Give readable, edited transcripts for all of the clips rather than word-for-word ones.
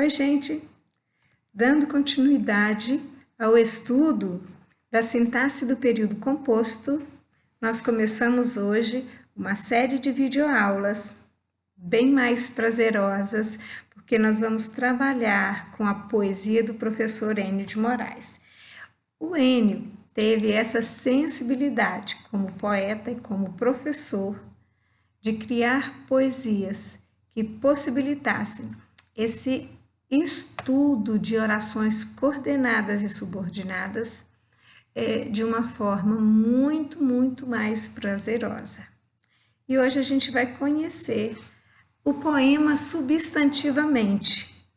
Oi, gente! Dando continuidade ao estudo da sintaxe do período composto, nós começamos hoje uma série de videoaulas bem mais prazerosas, porque nós vamos trabalhar com a poesia do professor Enio de Moraes. O Enio teve essa sensibilidade como poeta e como professor de criar poesias que possibilitassem esse estudo de orações coordenadas e subordinadas de uma forma muito mais prazerosa. E hoje a gente vai conhecer o poema substantivamente.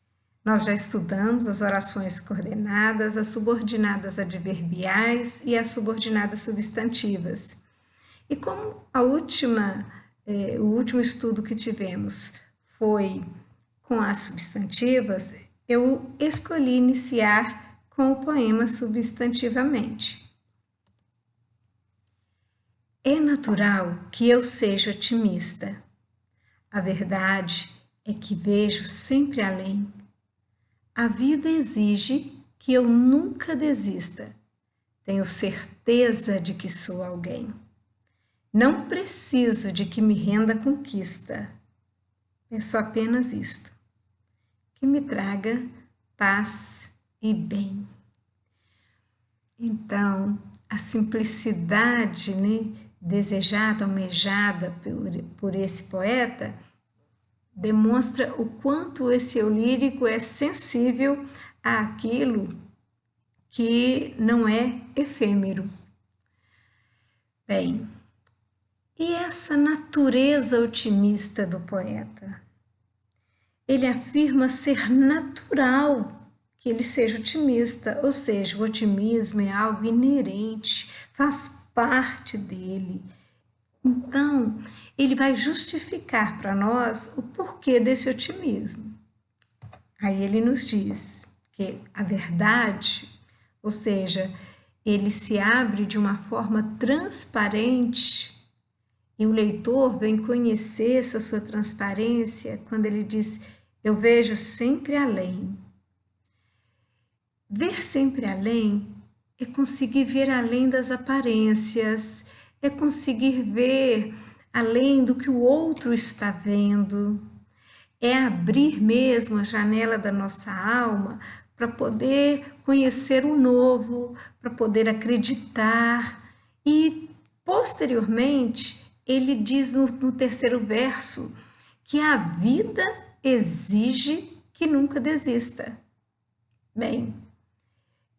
Nós já estudamos as orações coordenadas, as subordinadas adverbiais e as subordinadas substantivas. E como o último estudo que tivemos foi com as substantivas, eu escolhi iniciar com o poema substantivamente. É natural que eu seja otimista. A verdade é que vejo sempre além. A vida exige que eu nunca desista. Tenho certeza de que sou alguém. Não preciso de que me renda a conquista. Peço apenas isto, que me traga paz e bem. Então, a simplicidade, desejada, almejada por esse poeta, demonstra o quanto esse eu lírico é sensível àquilo que não é efêmero. Bem, e essa natureza otimista do poeta? Ele afirma ser natural que ele seja otimista, ou seja, o otimismo é algo inerente, faz parte dele. Então, ele vai justificar para nós o porquê desse otimismo. Aí ele nos diz que a verdade, ou seja, ele se abre de uma forma transparente e o leitor vem conhecer essa sua transparência quando ele diz: eu vejo sempre além. Ver sempre além é conseguir ver além das aparências, é conseguir ver além do que o outro está vendo, é abrir mesmo a janela da nossa alma para poder conhecer o novo, para poder acreditar. E, posteriormente, ele diz no terceiro verso que a vida exige que nunca desista. Bem,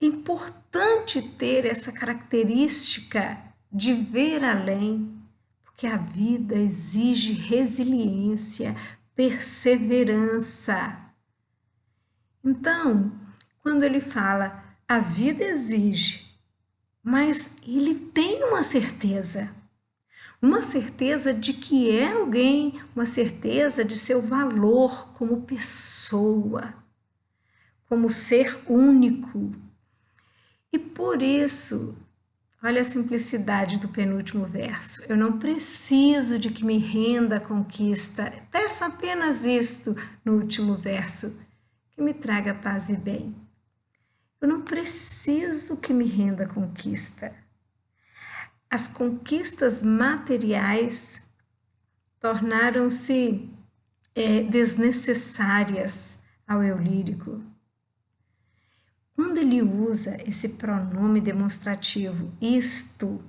é importante ter essa característica de ver além, porque a vida exige resiliência, perseverança. Então, quando ele fala, a vida exige, mas ele tem uma certeza de que é alguém, uma certeza de seu valor como pessoa, como ser único. E por isso, olha a simplicidade do penúltimo verso. Eu não preciso de que me renda a conquista. Peço apenas isto no último verso, que me traga paz e bem. Eu não preciso que me renda a conquista. As conquistas materiais tornaram-se desnecessárias ao eu lírico. Quando ele usa esse pronome demonstrativo, isto,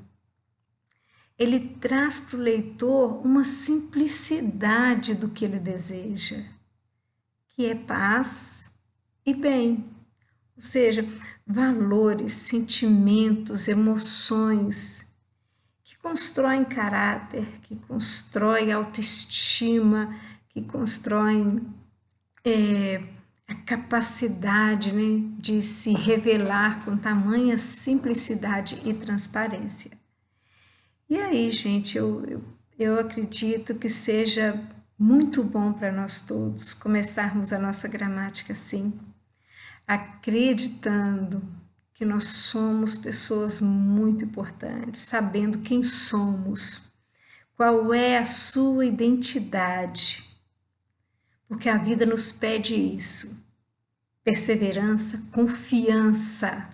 ele traz para o leitor uma simplicidade do que ele deseja, que é paz e bem, ou seja, valores, sentimentos, emoções que constroem caráter, que constroem autoestima, que constroem a capacidade de se revelar com tamanha simplicidade e transparência. E aí, gente, eu acredito que seja muito bom para nós todos começarmos a nossa gramática assim, acreditando que nós somos pessoas muito importantes, sabendo quem somos, qual é a sua identidade, porque a vida nos pede isso. perseverança, confiança.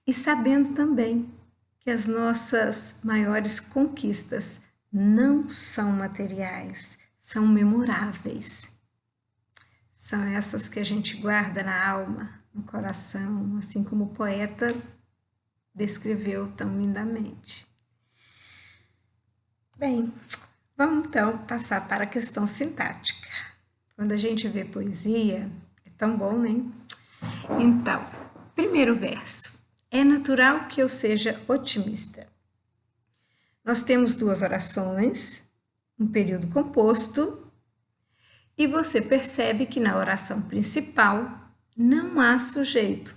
E sabendo também que as nossas maiores conquistas não são materiais, são memoráveis. São essas que a gente guarda na alma, no coração, assim como o poeta descreveu tão lindamente. Bem, vamos então passar para a questão sintática. Quando a gente vê poesia, é tão bom, né? Então, primeiro verso. É natural que eu seja otimista. Nós temos duas orações, um período composto, e você percebe que na oração principal não há sujeito.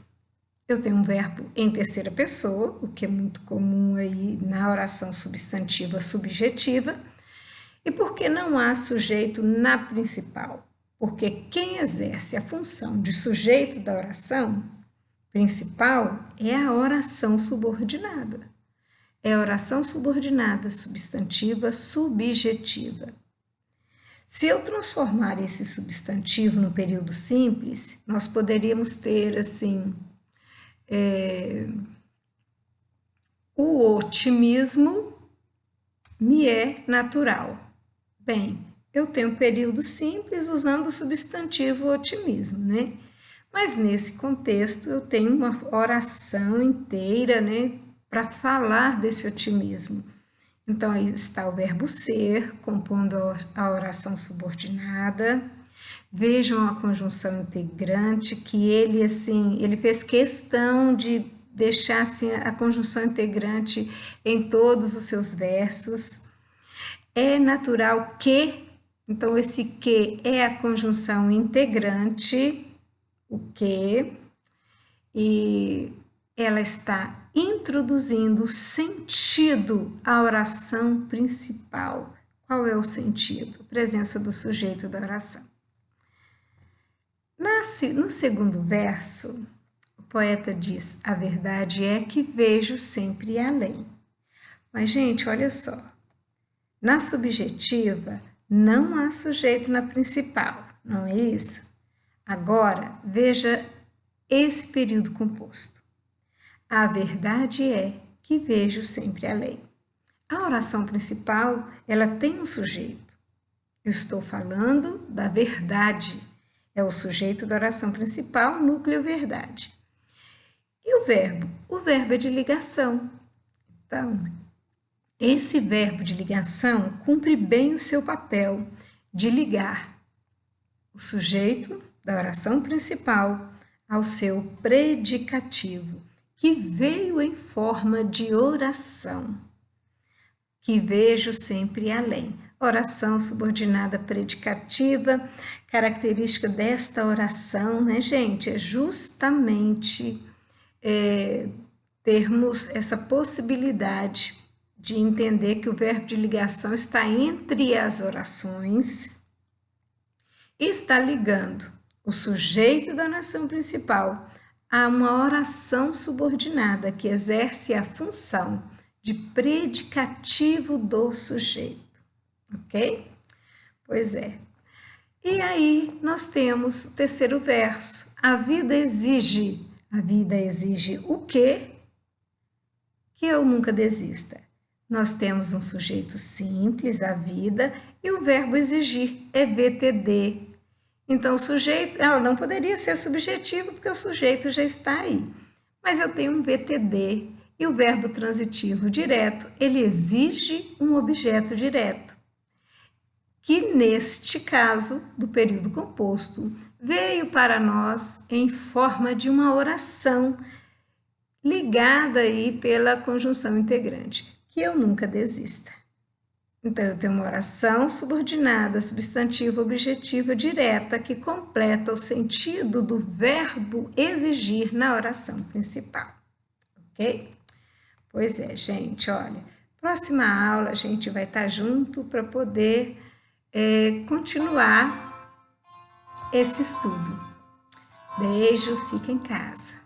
Eu tenho um verbo em terceira pessoa, o que é muito comum aí na oração substantiva subjetiva. E por que não há sujeito na principal? Porque quem exerce a função de sujeito da oração principal é a oração subordinada. É a oração subordinada substantiva subjetiva. Se eu transformar esse substantivo no período simples, nós poderíamos ter assim, o otimismo me é natural. Bem, eu tenho período simples usando o substantivo otimismo, né? Mas nesse contexto eu tenho uma oração inteira, né, para falar desse otimismo. Então aí está o verbo ser, compondo a oração subordinada. Vejam a conjunção integrante, que ele fez questão de deixar assim, a conjunção integrante em todos os seus versos. É natural que, então esse que é a conjunção integrante, o que, e ela está introduzindo sentido à oração principal. Qual é o sentido? A presença do sujeito da oração. No segundo verso, o poeta diz: a verdade é que vejo sempre além. Mas, gente, olha só. Na subjetiva, não há sujeito na principal, não é isso? Agora, veja esse período composto. A verdade é que vejo sempre além. A oração principal, ela tem um sujeito. Eu estou falando da verdade. É o sujeito da oração principal, núcleo verdade. E o verbo? O verbo é de ligação. Então, esse verbo de ligação cumpre bem o seu papel de ligar o sujeito da oração principal ao seu predicativo, que veio em forma de oração, que vejo sempre além. Oração subordinada predicativa, característica desta oração, né, gente? É justamente termos essa possibilidade de entender que o verbo de ligação está entre as orações e está ligando o sujeito da oração principal a uma oração subordinada que exerce a função de predicativo do sujeito, ok? Pois é. E aí nós temos o terceiro verso. A vida exige o quê? Que eu nunca desista. Nós temos um sujeito simples, a vida, e o verbo exigir é VTD. Então, o sujeito, ela não poderia ser subjetivo, porque o sujeito já está aí. Mas eu tenho um VTD, e o verbo transitivo direto, ele exige um objeto direto, que neste caso, do período composto, veio para nós em forma de uma oração, ligada aí pela conjunção integrante, que eu nunca desista. Então, eu tenho uma oração subordinada, substantiva, objetiva, direta, que completa o sentido do verbo exigir na oração principal, ok? Pois é, gente, olha, próxima aula a gente vai estar junto para poder continuar esse estudo. Beijo, fica em casa.